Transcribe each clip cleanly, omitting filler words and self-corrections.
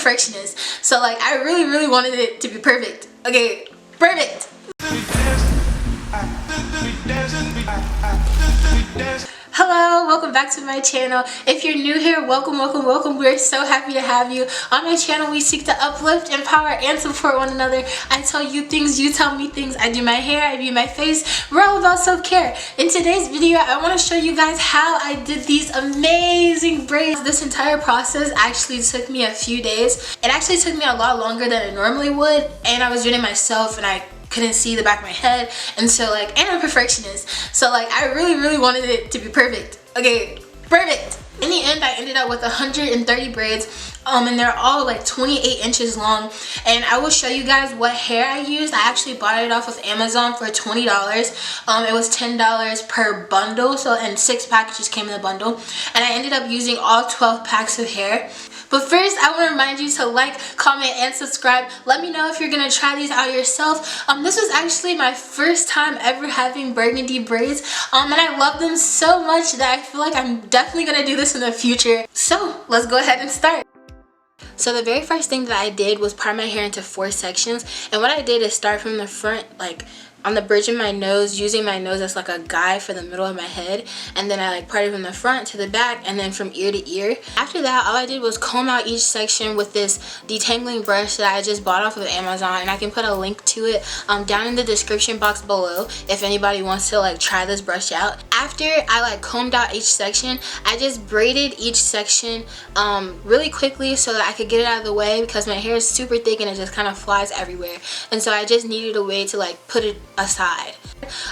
perfectionist, so like I really wanted it to be perfect. Okay, perfect. Hello, welcome back to my channel. If you're new here, welcome. We're so happy to have you. On my channel, we seek to uplift, empower, and support one another. I tell you things, you tell me things. I do my hair, I do my face. We're all about self-care. In today's video, I want to show you guys how I did these amazing braids. This entire process actually took me a few days. It actually took me a lot longer than it normally would, and I was doing it myself, and I couldn't see the back of my head, and so like, and I'm a perfectionist, so like I really wanted it to be perfect. Okay, perfect. In the end, I ended up with 130 braids, and they're all like 28 inches long, and I will show you guys what hair I used. I actually bought it off of Amazon for $20. It was $10 per bundle, so, and 6 packages came in the bundle, and I ended up using all 12 packs of hair. But first, I want to remind you to like, comment, and subscribe. Let me know if you're going to try these out yourself. This was actually my first time ever having burgundy braids, and I love them so much that I feel like I'm definitely going to do this in the future. So, let's go ahead and start. So the very first thing that I did was part my hair into 4 sections, and what I did is start from the front, like on the bridge of my nose, using my nose as like a guide for the middle of my head, and then I like parted from the front to the back, and then from ear to ear. After that, all I did was comb out each section with this detangling brush that I just bought off of Amazon, and I can put a link to it down in the description box below if anybody wants to like try this brush out. After I like combed out each section, I just braided each section really quickly so that I could get it out of the way, because my hair is super thick and it just kind of flies everywhere, and so I just needed a way to like put it aside.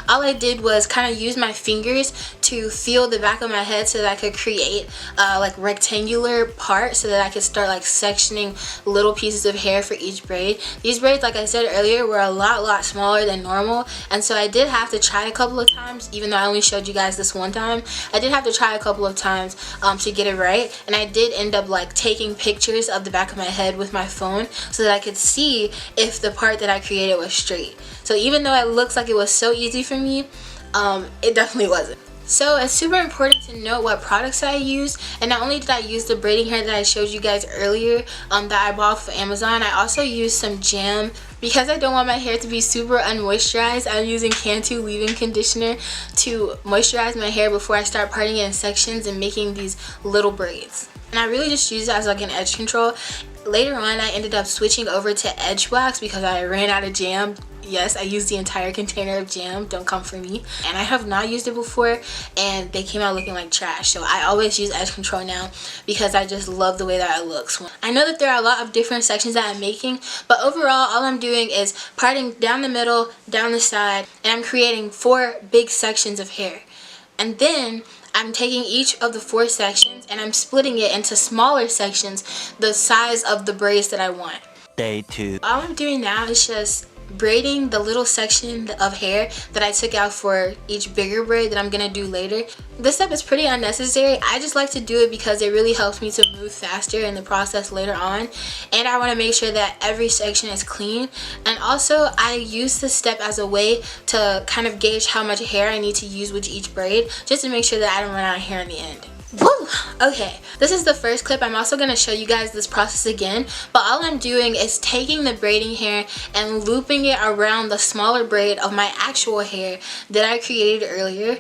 All I did was kind of use my fingers to feel the back of my head so that I could create like rectangular part, so that I could start like sectioning little pieces of hair for each braid. These braids, like I said earlier, were a lot smaller than normal, and so I did have to try a couple of times. Even though I only showed you guys this one time, I did have to try a couple of times to get it right, and I did end up like taking pictures of the back of my head with my phone so that I could see if the part that I created was straight. So even though it looks like it was so easy for me, it definitely wasn't. So it's super important to know what products I use, and not only did I use the braiding hair that I showed you guys earlier that I bought off of Amazon, I also used some jam. Because I don't want my hair to be super unmoisturized, I'm using Cantu leave-in conditioner to moisturize my hair before I start parting it in sections and making these little braids. And I really just use it as like an edge control. Later on, I ended up switching over to edge wax because I ran out of jam. Yes, I used the entire container of jam, don't come for me. And I have not used it before, and they came out looking like trash. So I always use edge control now because I just love the way that it looks. I know that there are a lot of different sections that I'm making, but overall all I'm doing is parting down the middle, down the side, and I'm creating 4 big sections of hair. And then I'm taking each of the 4 sections and I'm splitting it into smaller sections the size of the braids that I want. Day 2. All I'm doing now is just braiding the little section of hair that I took out for each bigger braid that I'm gonna do later. This step is pretty unnecessary. I just like to do it because it really helps me to move faster in the process later on, and I want to make sure that every section is clean. And also I use this step as a way to kind of gauge how much hair I need to use with each braid, just to make sure that I don't run out of hair in the end. Woo! Okay, this is the first clip. I'm also going to show you guys this process again, but all I'm doing is taking the braiding hair and looping it around the smaller braid of my actual hair that I created earlier.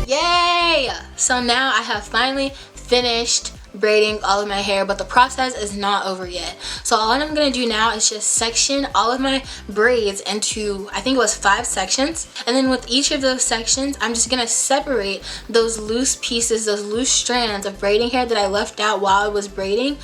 Yay! So now I have finally finished braiding all of my hair, but the process is not over yet. So all I'm gonna do now is just section all of my braids into, I think it was 5 sections, and then with each of those sections I'm just gonna separate those loose pieces, those loose strands of braiding hair that I left out while I was braiding,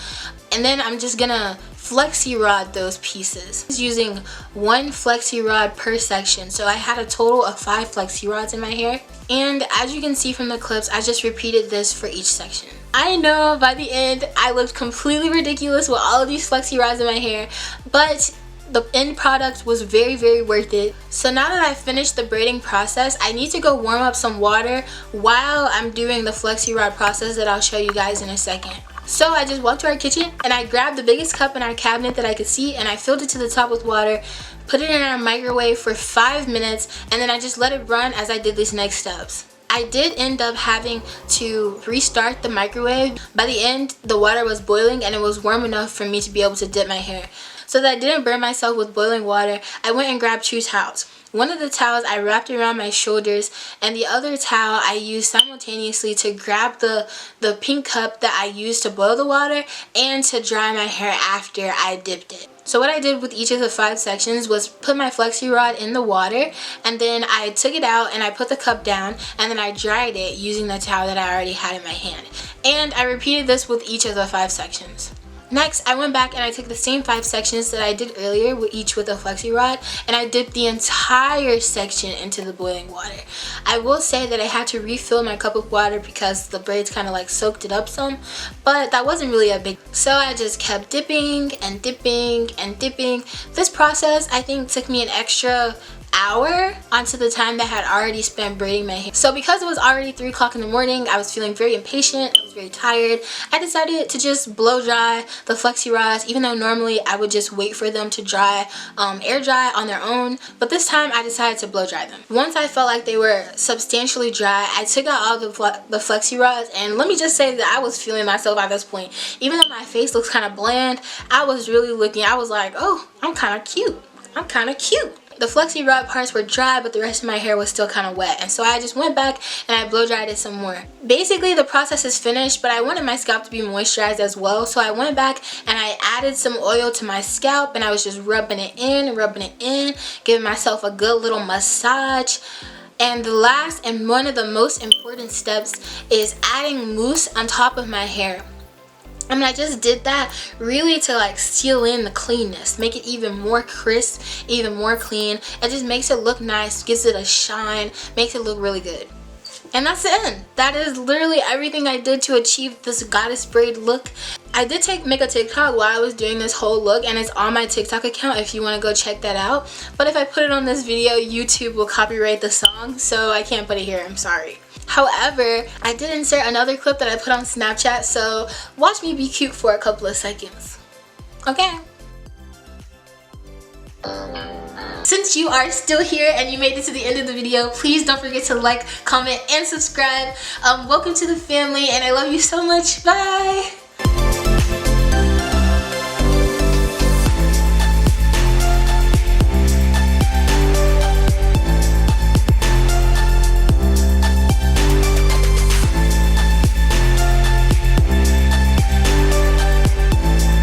and then I'm just gonna flexi rod those pieces using 1 flexi rod per section. So I had a total of 5 flexi rods in my hair, and as you can see from the clips, I just repeated this for each section. I know by the end I looked completely ridiculous with all of these flexi rods in my hair, but the end product was very, very worth it. So now that I've finished the braiding process, I need to go warm up some water while I'm doing the flexi rod process that I'll show you guys in a second. So I just walked to our kitchen and I grabbed the biggest cup in our cabinet that I could see, and I filled it to the top with water, put it in our microwave for 5 minutes, and then I just let it run as I did these next steps. I did end up having to restart the microwave. By the end, the water was boiling and it was warm enough for me to be able to dip my hair. So that I didn't burn myself with boiling water, I went and grabbed 2 towels. One of the towels I wrapped around my shoulders, and the other towel I used simultaneously to grab the pink cup that I used to boil the water and to dry my hair after I dipped it. So what I did with each of the 5 sections was put my flexi rod in the water, and then I took it out and I put the cup down, and then I dried it using the towel that I already had in my hand. And I repeated this with each of the 5 sections. Next, I went back and I took the same 5 sections that I did earlier, each with a flexi rod, and I dipped the entire section into the boiling water. I will say that I had to refill my cup of water because the braids kind of like soaked it up some, but that wasn't really a big deal. So I just kept dipping and dipping and dipping. This process I think took me an extra hour onto the time that I had already spent braiding my hair. So because it was already 3 o'clock in the morning, I was feeling very impatient, I was very tired. I decided to just blow dry the flexi rods, even though normally I would just wait for them to dry, air dry on their own, but this time I decided to blow dry them. Once I felt like they were substantially dry, I took out all the flexi rods, and let me just say that I was feeling myself at this point. Even though my face looks kind of bland, I was really looking, I was like, oh, I'm kind of cute. I'm kind of cute. The flexi rod parts were dry, but the rest of my hair was still kind of wet, and so I just went back and I blow dried it some more. Basically the process is finished, but I wanted my scalp to be moisturized as well, so I went back and I added some oil to my scalp, and I was just rubbing it in, giving myself a good little massage. And the last and one of the most important steps is adding mousse on top of my hair. I mean, I just did that really to like seal in the cleanness, make it even more crisp, even more clean. It just makes it look nice, gives it a shine, makes it look really good. And that's the end. That is literally everything I did to achieve this goddess braid look. I did make a TikTok while I was doing this whole look, and it's on my TikTok account if you want to go check that out. But if I put it on this video, YouTube will copyright the song, so I can't put it here, I'm sorry. However, I did insert another clip that I put on Snapchat, so watch me be cute for a couple of seconds. Okay? Since you are still here and you made it to the end of the video, please don't forget to like, comment, and subscribe. Welcome to the family, and I love you so much. Bye!